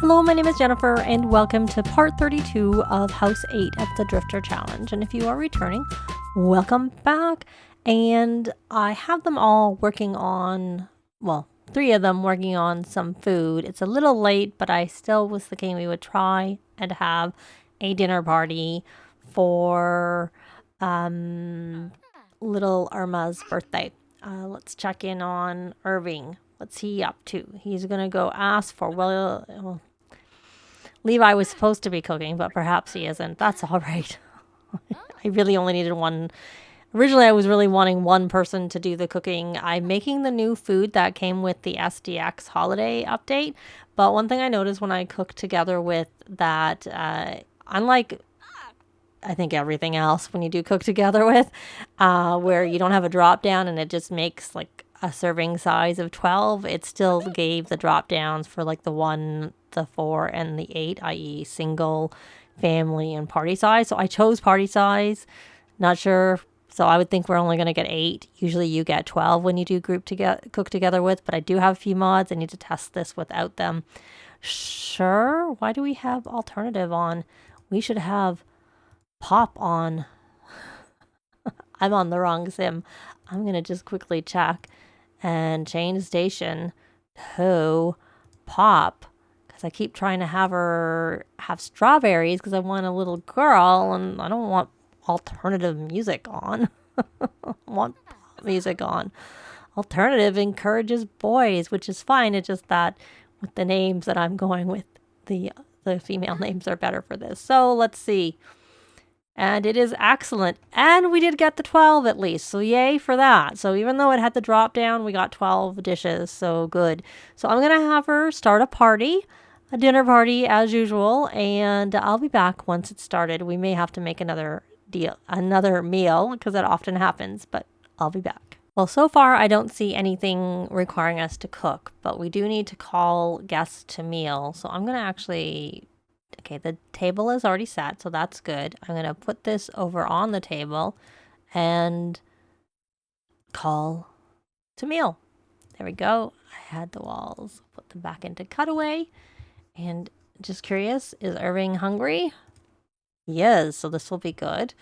Hello, my name is Jennifer, and welcome to part 32 of House 8 of the Drifter Challenge. And if you are returning, welcome back. And I have them all working on, well, 3 of them working on some food. It's a little late, but I still was thinking we would try and have a dinner party for little Irma's birthday. Let's check in on Irving. What's he up to? He's going to go ask for, well, Levi was supposed to be cooking, but perhaps he isn't. That's all right. I really only needed one. Originally, I was really wanting one person to do the cooking. I'm making the new food that came with the SDX holiday update. But one thing I noticed when I cooked together with that, unlike I think everything else when you do cook together with, where you don't have a drop down and it just makes like a serving size of 12, it still gave the drop downs for like the 1, the 4, and the 8, i.e. single, family, and party size. So I chose party size. Not sure. So I would think we're only going to get 8. Usually you get 12 when you do cook together with, but I do have a few mods. I need to test this without them. Sure. Why do we have alternative on? We should have pop on. I'm on the wrong sim. I'm going to just quickly check and change station to pop, because I keep trying to have her have strawberries because I want a little girl and I don't want alternative music on. I want pop music on. Alternative encourages boys, which is fine. It's just that with the names that I'm going with, the female names are better for this. So let's see. And it is excellent. And we did get the 12 at least. So yay for that. So even though it had the drop down, we got 12 dishes. So good. So I'm going to have her start a party, a dinner party as usual. And I'll be back once it's started. We may have to make another meal because that often happens. But I'll be back. Well, so far I don't see anything requiring us to cook. But we do need to call guests to meal. So I'm going to actually... Okay, the table is already set, so that's good. I'm going to put this over on the table and call to meal. There we go. I had the walls. Put them back into cutaway. And just curious, is Irving hungry? He is, so this will be good.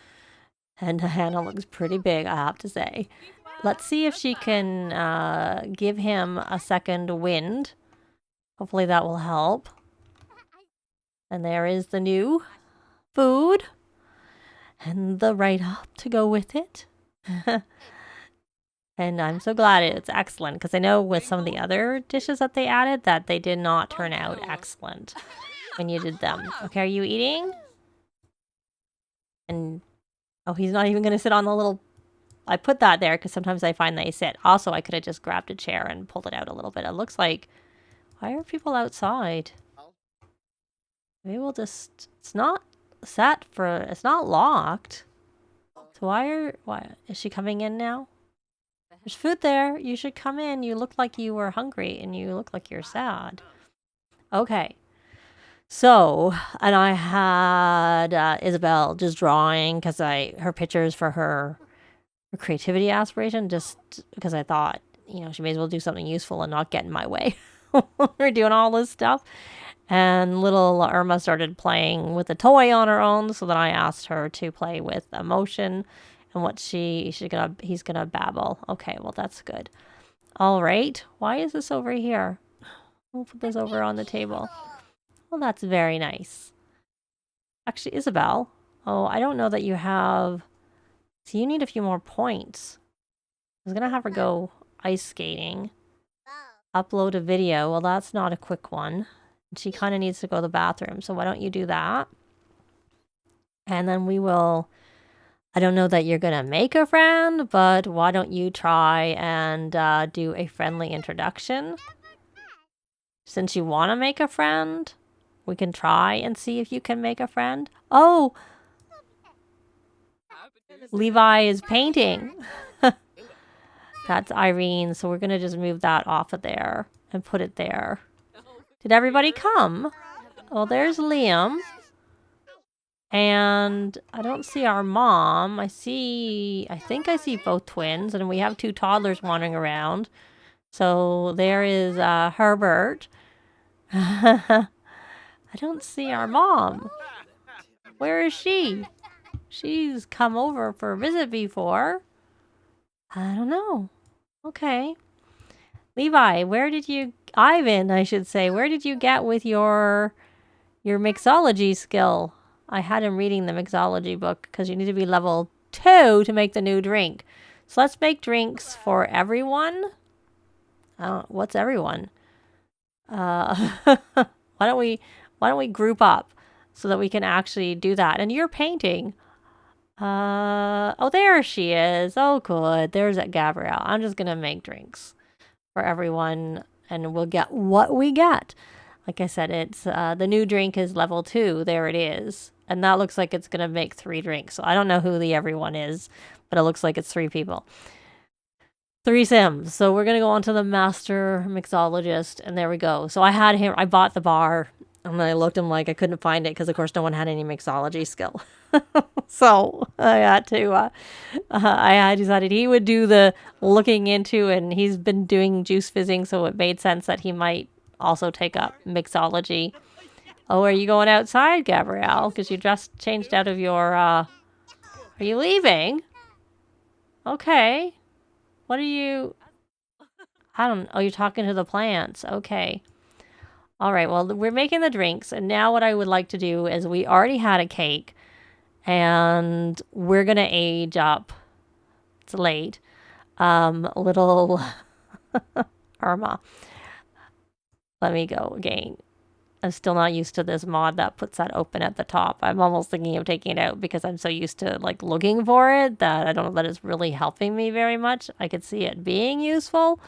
And Hannah looks pretty big, I have to say. Let's see if she can give him a second wind. Hopefully that will help. And there is the new food and the write-up to go with it. And I'm so glad it's excellent, because I know with some of the other dishes that they added that they did not turn out excellent when you did them. Okay, are you eating? And, oh, he's not even going to sit on the little... I put that there because sometimes I find they sit. Also, I could have just grabbed a chair and pulled it out a little bit. It looks like... Why are people outside? Maybe we'll just... It's not set for... It's not locked. So why is she coming in now? There's food there. You should come in. You look like you were hungry and you look like you're sad. Okay. So, and I had Isabel just drawing because her pictures for her creativity aspiration, just because I thought, you know, she may as well do something useful and not get in my way. We're doing all this stuff. And little Irma started playing with a toy on her own, so then I asked her to play with emotion and what he's gonna babble. Okay, well that's good. All right, why is this over here? We'll put this over on the table. Well, that's very nice. Actually, Isabel. Oh, I don't know that you have... So you need a few more points. I was gonna have her go ice skating. Upload a video. Well, that's not a quick one. She kind of needs to go to the bathroom, so why don't you do that? And then we will... I don't know that you're going to make a friend, but why don't you try and do a friendly introduction? Since you want to make a friend, we can try and see if you can make a friend. Oh! Levi is painting. That's Irene, so we're going to just move that off of there and put it there. Did everybody come? Well, there's Liam. And I don't see our mom. I think I see both twins. And we have 2 toddlers wandering around. So there is Herbert. I don't see our mom. Where is she? She's come over for a visit before. I don't know. Okay. Levi, Ivan, I should say, where did you get with your mixology skill? I had him reading the mixology book because you need to be level 2 to make the new drink. So let's make drinks for everyone. What's everyone? Why don't we group up so that we can actually do that? And you're painting. Oh, there she is. Oh, good. There's Gabrielle. I'm just gonna make drinks for everyone, and we'll get what we get. Like I said, it's the new drink is level 2. There it is, and that looks like it's gonna make 3 drinks. So I don't know who the everyone is, but it looks like it's 3 people. 3 Sims. So we're going to go on to the master mixologist, and there we go. So I bought the bar, and I looked him like I couldn't find it because, of course, no one had any mixology skill. So I had to, I decided he would do the looking into, and he's been doing juice fizzing, so it made sense that he might also take up mixology. Oh, are you going outside, Gabrielle? Because you just changed out of your, are you leaving? Okay. What are you... Oh, you're talking to the plants. Okay. All right, well, we're making the drinks, and now what I would like to do is we already had a cake, and we're going to age up. It's late. Little Irma. Let me go again. I'm still not used to this mod that puts that open at the top. I'm almost thinking of taking it out because I'm so used to like looking for it that I don't know that it's really helping me very much. I could see it being useful,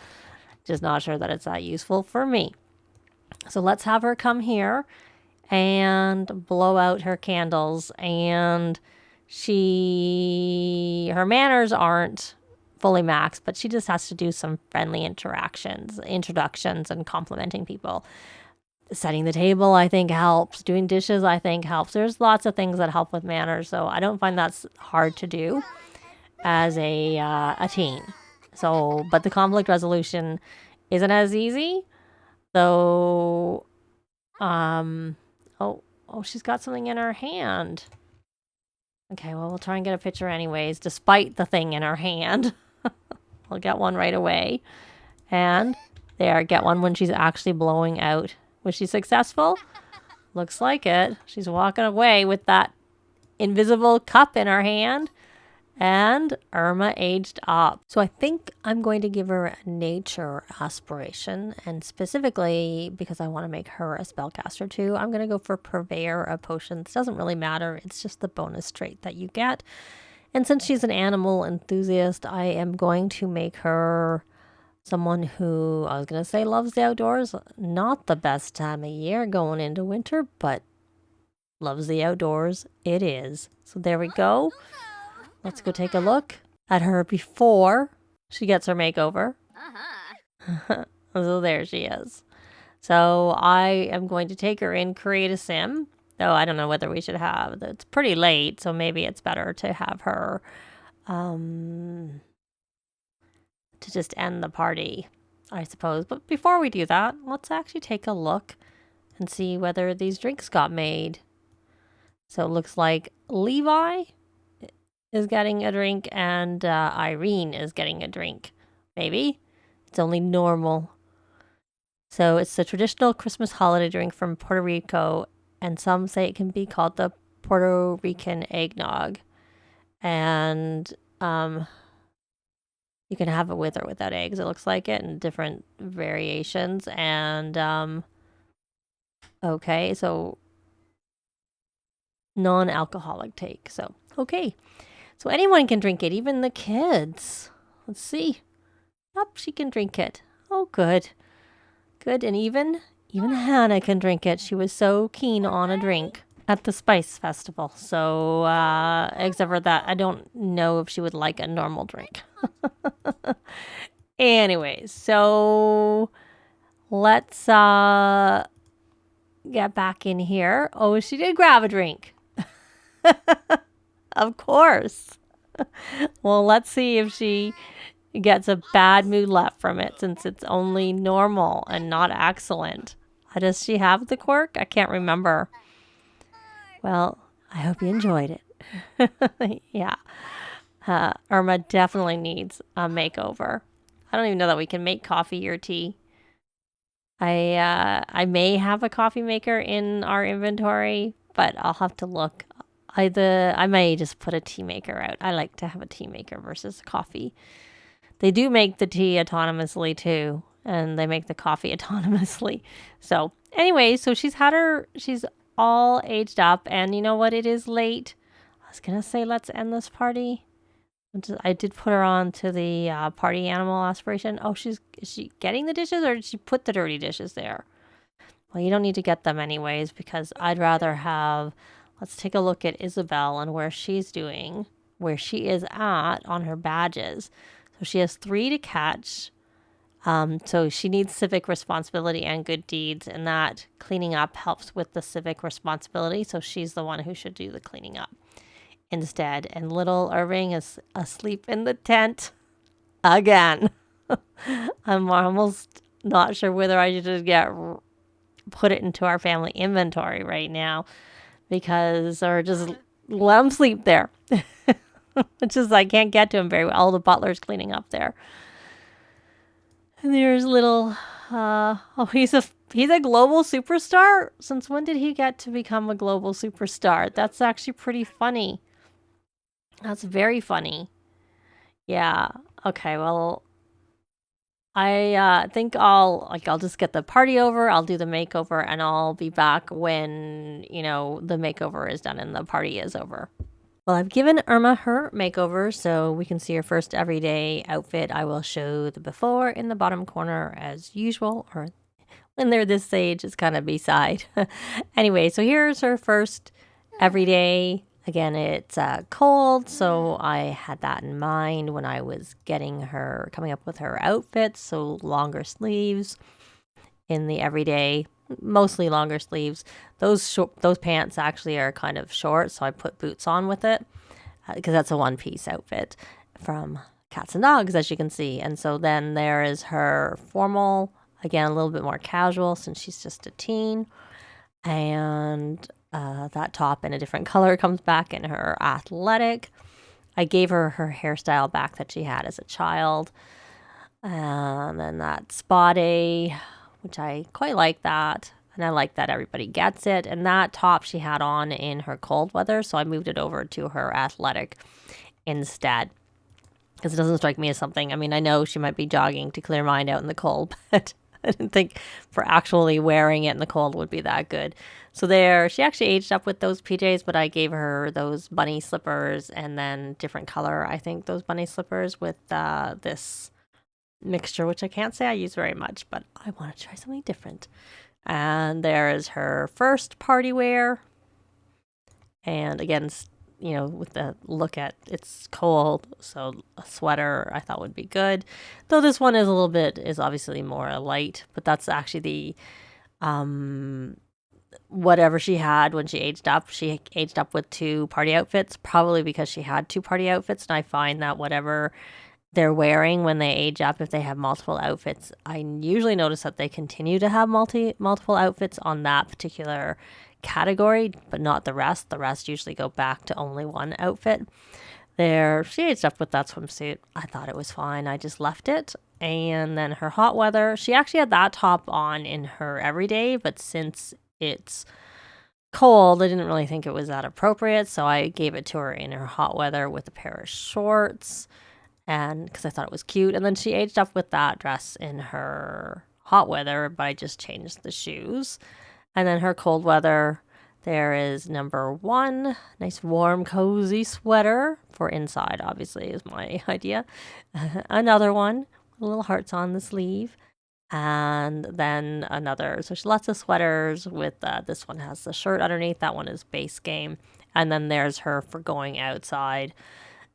just not sure that it's that useful for me. So let's have her come here and blow out her candles. And her manners aren't fully maxed, but she just has to do some friendly introductions, and complimenting people. Setting the table, I think, helps. Doing dishes, I think, helps. There's lots of things that help with manners, so I don't find that's hard to do as a teen. So, but the conflict resolution isn't as easy, though. Oh, she's got something in her hand. Okay, well, we'll try and get a picture anyways, despite the thing in her hand. We'll get one right away. And there, get one when she's actually blowing out. Was she successful? Looks like it. She's walking away with that invisible cup in her hand. And Irma aged up. So I think I'm going to give her a nature aspiration. And specifically, because I want to make her a spellcaster too, I'm going to go for purveyor of potions. Doesn't really matter. It's just the bonus trait that you get. And since she's an animal enthusiast, I am going to make her someone who, I was going to say loves the outdoors. Not the best time of year going into winter, but loves the outdoors. It is. So there we go. Let's go take a look at her before she gets her makeover. So there she is. So I am going to take her in, create a sim. Though I don't know whether we should have. It's pretty late, so maybe it's better to have her to just end the party, I suppose. But before we do that, let's actually take a look and see whether these drinks got made. So it looks like Levi is getting a drink and Irene is getting a drink. Maybe. It's only normal. So it's the traditional Christmas holiday drink from Puerto Rico, and some say it can be called the Puerto Rican Eggnog. And you can have it with or without eggs, it looks like it, in different variations. And okay, so non-alcoholic take. So, okay. So anyone can drink it, even the kids. Let's see. Yep, she can drink it. Oh, good. Good, and even Hannah can drink it. She was so keen on a drink at the Spice Festival. So, except for that, I don't know if she would like a normal drink. Anyways, so let's get back in here. Oh, she did grab a drink. Of course. Well, let's see if she gets a bad mood left from it, since it's only normal and not excellent. Does she have the quirk? I can't remember. Well, I hope you enjoyed it. Yeah. Irma definitely needs a makeover. I don't even know that we can make coffee or tea. I may have a coffee maker in our inventory, but I'll have to look. I may just put a tea maker out. I like to have a tea maker versus coffee. They do make the tea autonomously too, and they make the coffee autonomously. So anyway, so she's all aged up, and you know what? It is late. I was gonna say let's end this party. I did put her on to the party animal aspiration. Oh, is she getting the dishes, or did she put the dirty dishes there? Well, you don't need to get them anyways, because I'd rather have, let's take a look at Isabel and where she is at on her badges. So she has 3 to catch. So she needs civic responsibility and good deeds, and that cleaning up helps with the civic responsibility. So she's the one who should do the cleaning up instead. And little Irving is asleep in the tent again. I'm almost not sure whether I should put it into our family inventory right now, or just let him sleep there. It's just I can't get to him very well. All the butler's cleaning up there. And there's little he's a global superstar. Since when did he get to become a global superstar? That's actually pretty funny. That's very funny. Yeah. Okay, well, I think I'll just get the party over, I'll do the makeover, and I'll be back when, the makeover is done and the party is over. Well, I've given Irma her makeover, so we can see her first everyday outfit. I will show the before in the bottom corner as usual, or when they're this age, it's kind of beside. Anyway, so here's her first everyday. Again, it's cold, so I had that in mind when I was coming up with her outfit. So longer sleeves in the everyday, mostly longer sleeves. Those pants actually are kind of short, so I put boots on with it because that's a one-piece outfit from Cats and Dogs, as you can see. And so then there is her formal, again, a little bit more casual since she's just a teen. And that top in a different color comes back in her athletic. I gave her hairstyle back that she had as a child. And then that spa day, which I quite like that. And I like that everybody gets it. And that top she had on in her cold weather, so I moved it over to her athletic instead. Because it doesn't strike me as something, I know she might be jogging to clear mind out in the cold, but I didn't think for actually wearing it in the cold would be that good. So she actually aged up with those PJs, but I gave her those bunny slippers and then different color, I think, those bunny slippers with this mixture, which I can't say I use very much, but I want to try something different. And there is her first party wear. And again, with the look at it's cold, so a sweater I thought would be good. Though this one is obviously more light, but that's actually the whatever she had when she aged up. She aged up with 2 party outfits, probably because she had 2 party outfits. And I find that whatever they're wearing when they age up, if they have multiple outfits, I usually notice that they continue to have multiple outfits on that particular category, but not the rest. The rest usually go back to only one outfit. She aged up with that swimsuit. I thought it was fine. I just left it. And then her hot weather, she actually had that top on in her everyday, but since it's cold, I didn't really think it was that appropriate, so I gave it to her in her hot weather with a pair of shorts, and because I thought it was cute. And then she aged up with that dress in her hot weather, but I just changed the shoes. And then her cold weather, there is number 1, nice warm cozy sweater for inside, obviously is my idea. Another one, little hearts on the sleeve. And then another, so lots of sweaters with, this one has the shirt underneath, that one is base game. And then there's her for going outside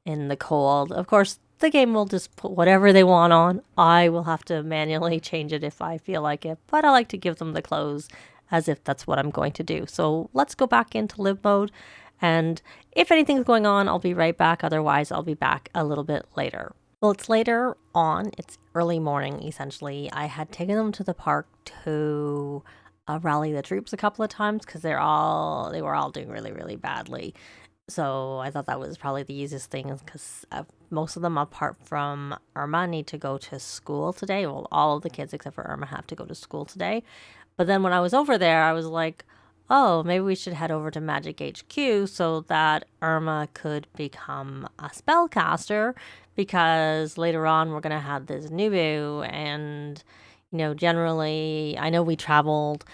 in the cold. Of course, the game will just put whatever they want on. I will have to manually change it if I feel like it, but I like to give them the clothes as if that's what I'm going to do. So let's go back into live mode. And if anything's going on, I'll be right back. Otherwise, I'll be back a little bit later. Well, it's later on. It's early morning, essentially. I had taken them to the park to rally the troops a couple of times because they were all doing really, really badly. So I thought that was probably the easiest thing because most of them, apart from Irma, need to go to school today. Well, all of the kids except for Irma have to go to school today. But then when I was over there, I was like, oh, maybe we should head over to Magic HQ so that Irma could become a spellcaster, because later on we're going to have this Nubu. And, generally, I know we traveled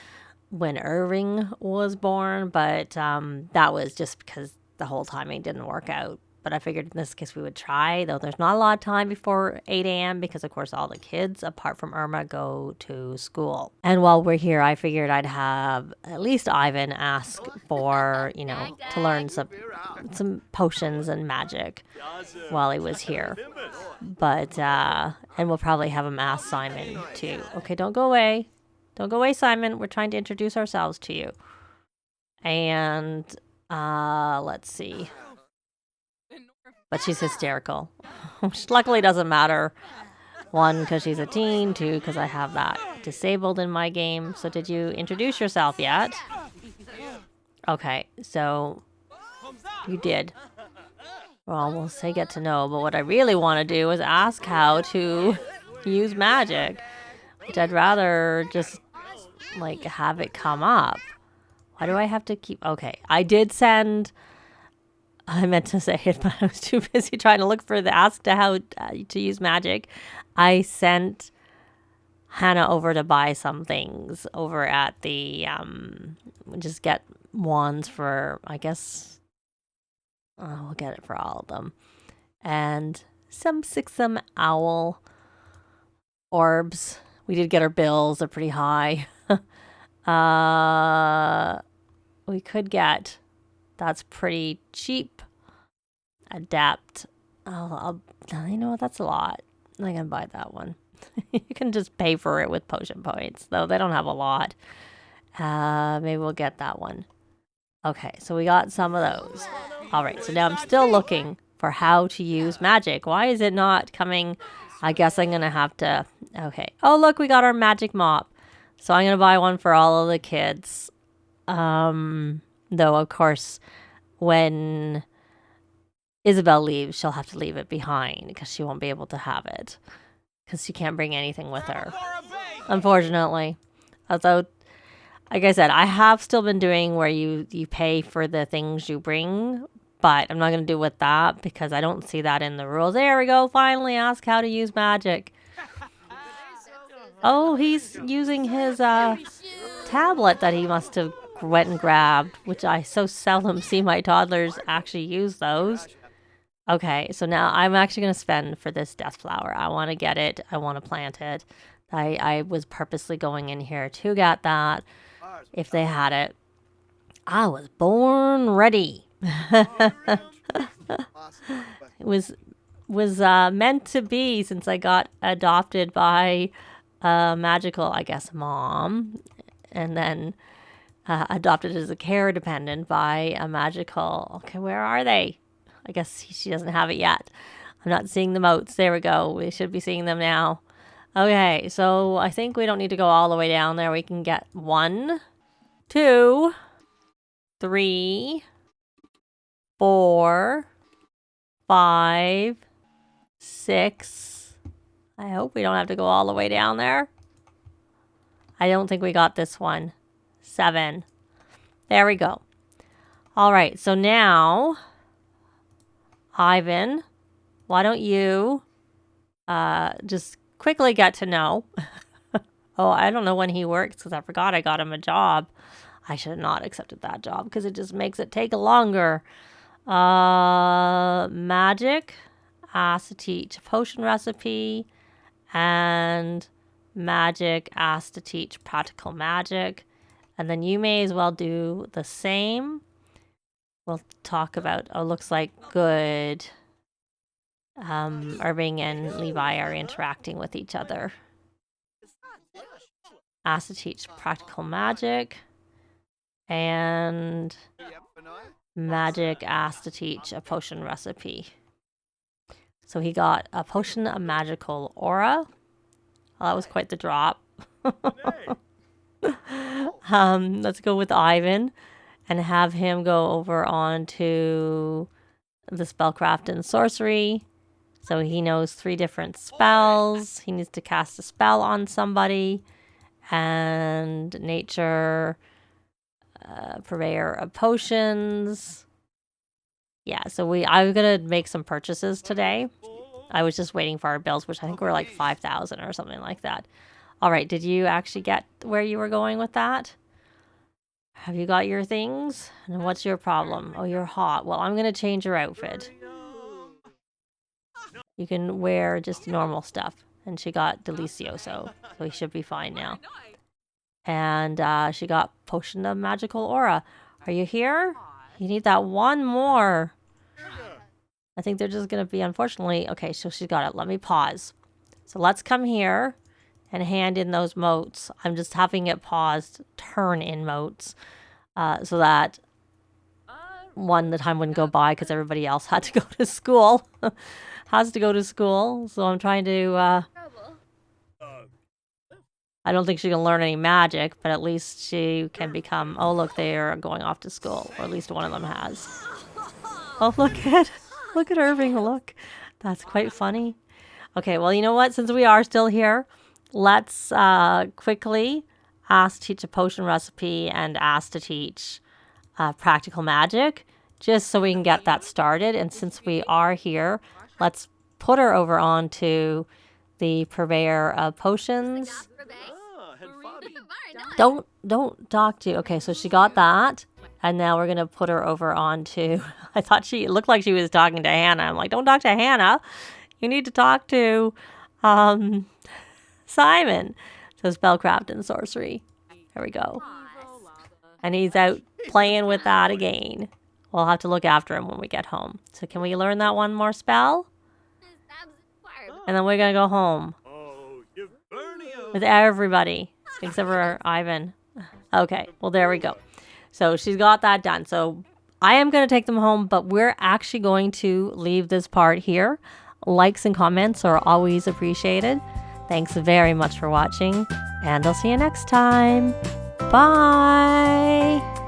when Irving was born, but that was just because the whole timing didn't work out. But I figured in this case we would try, though there's not a lot of time before 8 a.m. because, of course, all the kids, apart from Irma, go to school. And while we're here, I figured I'd have at least Ivan ask for, to learn some potions and magic while he was here. But, and we'll probably have him ask Simon, too. Okay, don't go away. Don't go away, Simon. We're trying to introduce ourselves to you. And, let's see. But she's hysterical, which luckily doesn't matter. 1, because she's a teen. 2, because I have that disabled in my game. So did you introduce yourself yet? Okay, so you did. Well, we'll say get to know, but what I really want to do is ask how to use magic, which I'd rather just, have it come up. Why do I have to keep... Okay, I did send... I meant to say it, but I was too busy trying to look for the ask to how to use magic. I sent Hannah over to buy some things over at the, just get wands for, I guess, we'll get it for all of them. And some owl orbs. We did get our bills. They're pretty high. We could get... That's pretty cheap. Adapt. You know what? That's a lot. I'm going to buy that one. You can just pay for it with potion points, though they don't have a lot. Maybe we'll get that one. Okay, so we got some of those. All right, so now I'm still looking for how to use magic. Why is it not coming? I guess I'm going to have to... Okay. Oh, look, we got our magic mop. So I'm going to buy one for all of the kids. Though, of course, when Isabel leaves, she'll have to leave it behind because she won't be able to have it because she can't bring anything with her, unfortunately. Although, like I said, I have still been doing where you pay for the things you bring, but I'm not going to do with that because I don't see that in the rules. There we go. Finally, ask how to use magic. Oh, he's using his tablet that he must have went and grabbed, which I so seldom see my toddlers actually use those. Okay, so now I'm actually going to spend for this death flower. I want to get it. I want to plant it. I was purposely going in here to get that if they had it. I was born ready. It was meant to be since I got adopted by a magical, I guess, mom, and then adopted as a care dependent by a magical... Okay, where are they? I guess she doesn't have it yet. I'm not seeing the moats. There we go. We should be seeing them now. Okay, so I think we don't need to go all the way down there. We can get 1, 2, 3, 4, 5, 6. I hope we don't have to go all the way down there. I don't think we got this one. 7. There we go. All right, so now, Ivan, why don't you just quickly get to know. Oh, I don't know when he works because I forgot I got him a job. I should have not accepted that job because it just makes it take longer. Magic, asked to teach potion recipe, and magic, asked to teach practical magic. And then you may as well do the same. We'll talk about, looks like good. Irving and Levi are interacting with each other. Asked to teach practical magic. And magic asked to teach a potion recipe. So he got a potion of magical aura. Oh, that was quite the drop. Let's go with Ivan and have him go over onto the spellcraft and sorcery. So he knows 3 different spells. He needs to cast a spell on somebody. And nature, purveyor of potions. Yeah, so I'm going to make some purchases today. I was just waiting for our bills, which I think were like 5,000 or something like that. All right, did you actually get where you were going with that? Have you got your things? And what's your problem? Oh, you're hot. Well, I'm going to change your outfit. You can wear just normal stuff. And she got Delicioso, so he should be fine now. And she got Potion of Magical Aura. Are you here? You need that one more. I think they're just going to be, unfortunately... Okay, so she got it. Let me pause. So let's come here and hand in those motes. I'm just having it paused, turn in motes, so that the time wouldn't go by because everybody else had to go to school. Has to go to school. So I'm trying to... I don't think she can learn any magic, but at least she can become... Oh, look, they're going off to school. Or at least one of them has. Oh, look at Irving, look. That's quite funny. Okay, well, you know what? Since we are still here, let's quickly ask to teach a potion recipe and ask to teach practical magic, just so we can get that started. And since we are here, let's put her over onto the purveyor of potions. Don't talk to. Okay, so she got that. And now we're going to put her over onto... I thought it looked like she was talking to Hannah. I'm like, don't talk to Hannah. You need to talk to Simon. So spellcraft and sorcery. There we go. And he's out playing with that again. We'll have to look after him when we get home. So can we learn that one more spell? And then we're going to go home. With everybody. Except for Ivan. Okay, well, there we go. So she's got that done. So I am going to take them home, but we're actually going to leave this part here. Likes and comments are always appreciated. Thanks very much for watching, and I'll see you next time. Bye!